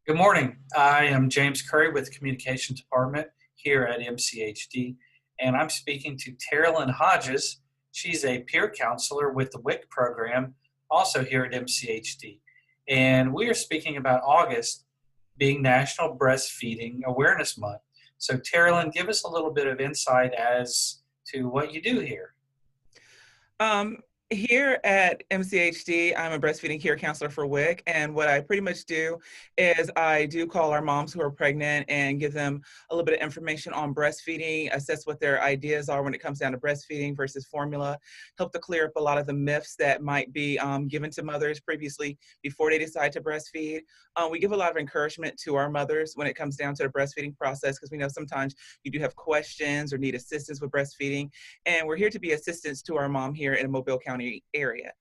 Good morning. I am James Curry with the Communications Department here at MCHD, and I'm speaking to Terilyn Hodges. She's a peer counselor with the WIC program, also here at MCHD. And we are speaking about August being National Breastfeeding Awareness Month. So, Terilyn, give us a little bit of insight as to what you do here. Um, Here at MCHD, I'm a breastfeeding care counselor for WIC, and what I pretty much do is I do call our moms who are pregnant and give them a little bit of information on breastfeeding, assess what their ideas are when it comes down to breastfeeding versus formula, help to clear up a lot of the myths that might be given to mothers previously before they decide to breastfeed. We give a lot of encouragement to our mothers when it comes down to the breastfeeding process because we know sometimes you do have questions or need assistance with breastfeeding, and we're here to be assistance to our mom here in the Mobile County area.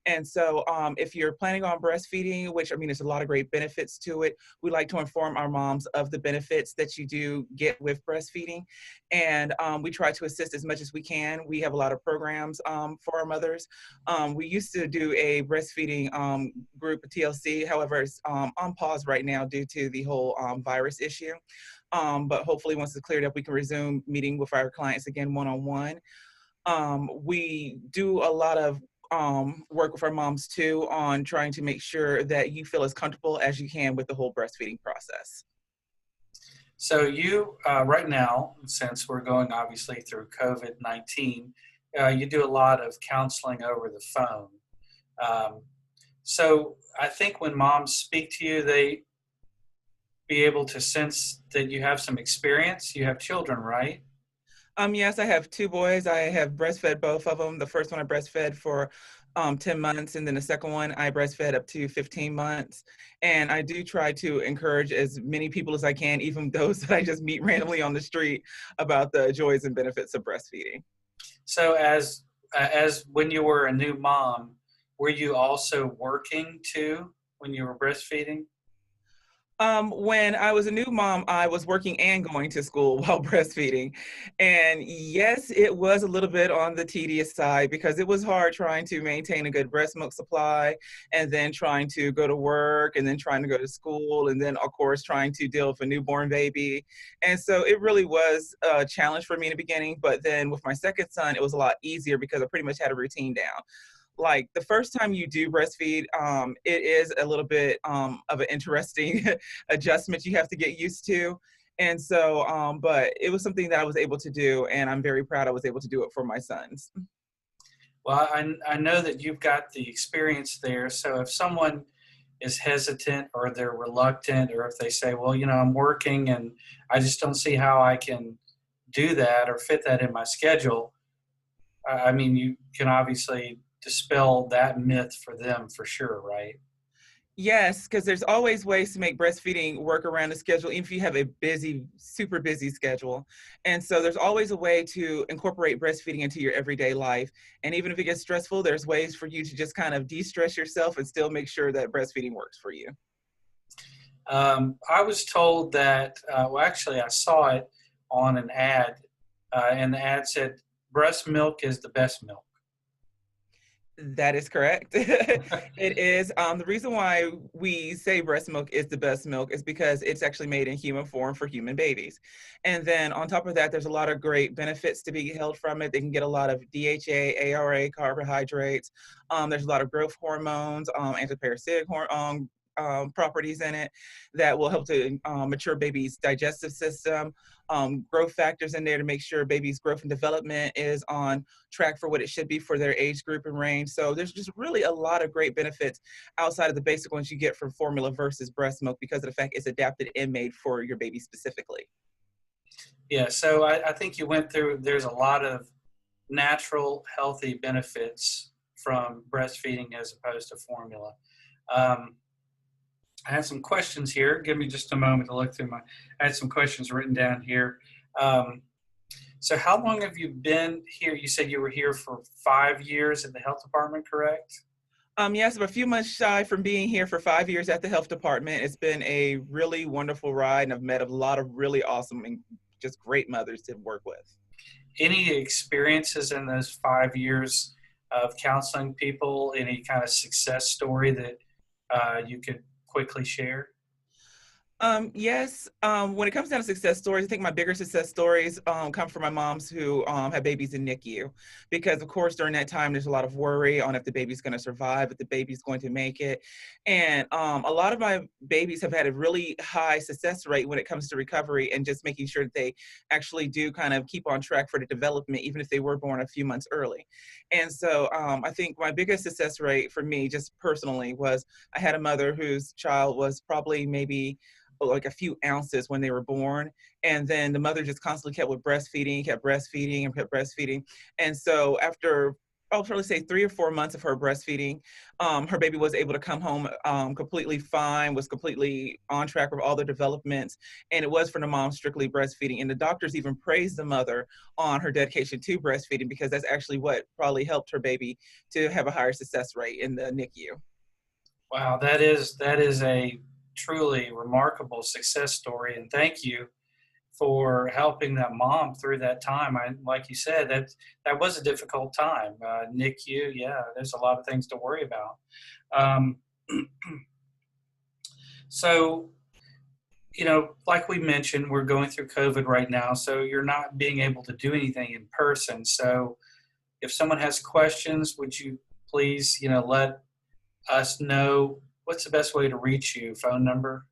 And so if you're planning on breastfeeding, which I mean, there's a lot of great benefits to it, we like to inform our moms of the benefits that you do get with breastfeeding. And we try to assist as much as we can. We have a lot of programs for our mothers. We used to do a breastfeeding group, TLC, however, it's on pause right now due to the whole virus issue. But hopefully once it's cleared up, we can resume meeting with our clients again one-on-one. We do a lot of work with our moms too on trying to make sure that you feel as comfortable as you can with the whole breastfeeding process. So, right now, since we're going obviously through COVID-19, you do a lot of counseling over the phone. Um, so I think when moms speak to you, they be able to sense that you have some experience. You have children, right? Yes, I have two boys. I have breastfed both of them. The first one I breastfed for 10 months, and then the second one I breastfed up to 15 months. And I do try to encourage as many people as I can, even those that I just meet randomly on the street, about the joys and benefits of breastfeeding. So as when you were a new mom, were you also working too when you were breastfeeding? When I was a new mom, I was working and going to school while breastfeeding. And yes, it was a little bit on the tedious side because it was hard trying to maintain a good breast milk supply and then trying to go to work and then trying to go to school and then, of course, trying to deal with a newborn baby. And so it really was a challenge for me in the beginning. But then with my second son, it was a lot easier because I pretty much had a routine down. Like the first time you do breastfeed, it is a little bit of an interesting adjustment you have to get used to. And so, but it was something that I was able to do, and I'm very proud I was able to do it for my sons. Well, I know that you've got the experience there. So if someone is hesitant or they're reluctant, or if they say, well, I'm working and I just don't see how I can do that or fit that in my schedule, I mean, you can obviously dispel that myth for them for sure, right? Yes, because there's always ways to make breastfeeding work around the schedule, even if you have a busy, super busy schedule. And so there's always a way to incorporate breastfeeding into your everyday life. And even if it gets stressful, there's ways for you to just kind of de-stress yourself and still make sure that breastfeeding works for you. I was told that, well, actually, I saw it on an ad, and the ad said, breast milk is the best milk. That is correct. It is. The reason why we say breast milk is the best milk is because it's actually made in human form for human babies. And then on top of that, there's a lot of great benefits to be held from it. They can get a lot of DHA, ARA, carbohydrates. There's a lot of growth hormones, antiparasitic properties in it that will help to mature baby's digestive system, growth factors in there to make sure baby's growth and development is on track for what it should be for their age group and range. So there's just really a lot of great benefits outside of the basic ones you get from formula versus breast milk because of the fact it's adapted and made for your baby specifically. Yeah, so I think you went through, there's a lot of natural, healthy benefits from breastfeeding as opposed to formula. Um, I have some questions here. Give me just a moment to look through I had some questions written down here. Um, so how long have you been here? You said you were here for 5 years in the health department, correct? Yes, I'm a few months shy from being here for 5 years at the health department. It's been a really wonderful ride, and I've met a lot of really awesome and just great mothers to work with. Any experiences in those 5 years of counseling people? Any kind of success story that you could quickly share? Yes. When it comes down to success stories, I think my bigger success stories come from my moms who have babies in NICU, because of course during that time there's a lot of worry on if the baby's going to survive, if the baby's going to make it, and a lot of my babies have had a really high success rate when it comes to recovery and just making sure that they actually do kind of keep on track for the development, even if they were born a few months early. And so I think my biggest success rate for me, just personally, was I had a mother whose child was probably maybe like a few ounces when they were born. And then the mother just constantly kept breastfeeding and kept breastfeeding. And so after, I'll probably say 3 or 4 months of her breastfeeding, her baby was able to come home completely fine, was completely on track with all the developments. And it was from the mom strictly breastfeeding. And the doctors even praised the mother on her dedication to breastfeeding, because that's actually what probably helped her baby to have a higher success rate in the NICU. Wow, that is a truly remarkable success story, and thank you for helping that mom through that time. I, like you said, that was a difficult time. NICU, yeah, there's a lot of things to worry about. Um, so, like we mentioned, we're going through COVID right now, so you're not being able to do anything in person. So, if someone has questions, would you please, let us know what's the best way to reach you? Phone number?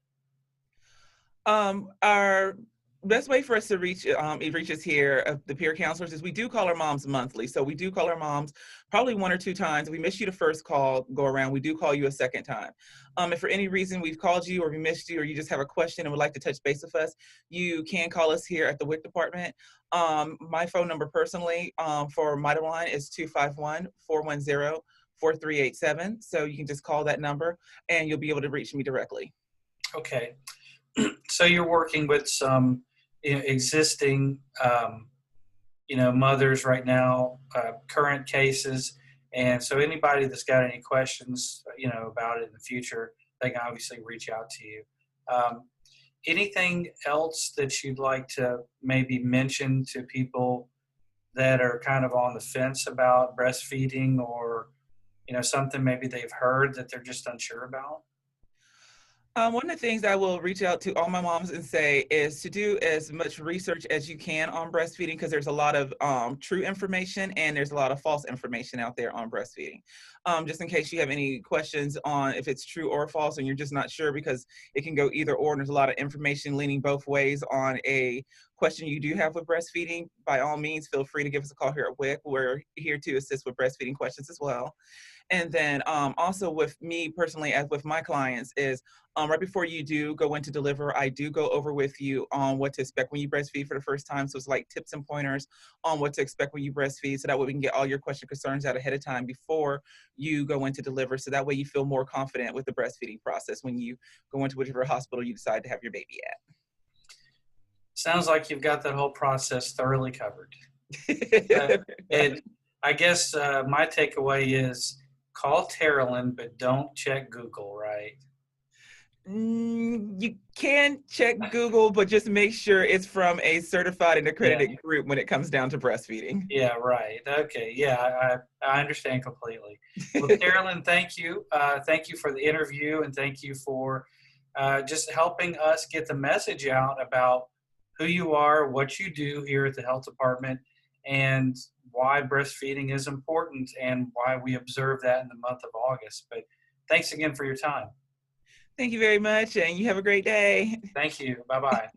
Our best way for us to reach us here, the peer counselors, is we do call our moms monthly. So we do call our moms probably 1 or 2 times. We missed you the first call go around. We do call you a second time. If for any reason we've called you or we missed you, or you just have a question and would like to touch base with us, you can call us here at the WIC department. My phone number personally for my line is 251-410-4387. So you can just call that number and you'll be able to reach me directly. Okay. So you're working with some existing, mothers right now, current cases, and so anybody that's got any questions, about it in the future, they can obviously reach out to you. Um, Anything else that you'd like to maybe mention to people that are kind of on the fence about breastfeeding, or something maybe they've heard that they're just unsure about? One of the things I will reach out to all my moms and say is to do as much research as you can on breastfeeding, because there's a lot of true information and there's a lot of false information out there on breastfeeding. Just in case you have any questions on if it's true or false and you're just not sure, because it can go either or, and there's a lot of information leaning both ways on a question you do have with breastfeeding. By all means, feel free to give us a call here at WIC. We're here to assist with breastfeeding questions as well. And then also with me personally, as with my clients, is right before you do go in to deliver, I do go over with you on what to expect when you breastfeed for the first time. So it's like tips and pointers on what to expect when you breastfeed. So that way we can get all your question concerns out ahead of time before you go in to deliver. So that way you feel more confident with the breastfeeding process when you go into whichever hospital you decide to have your baby Sounds like you've got that whole process thoroughly covered. Uh, at. and I guess my takeaway is call Terilyn, but don't check Google, right? You can check Google, but just make sure it's from a certified and Yeah, accredited group when it comes down to breastfeeding. yeah, right. Okay, yeah, I understand completely. Well, Terilyn, thank you. Thank you for the interview, and thank you for just helping us get the message out about who you are, what you do here at the health department, and why breastfeeding is important and why we observe that in the month of August. But thanks again for your time. Thank you very much, and you have a great day. Thank you. Bye bye.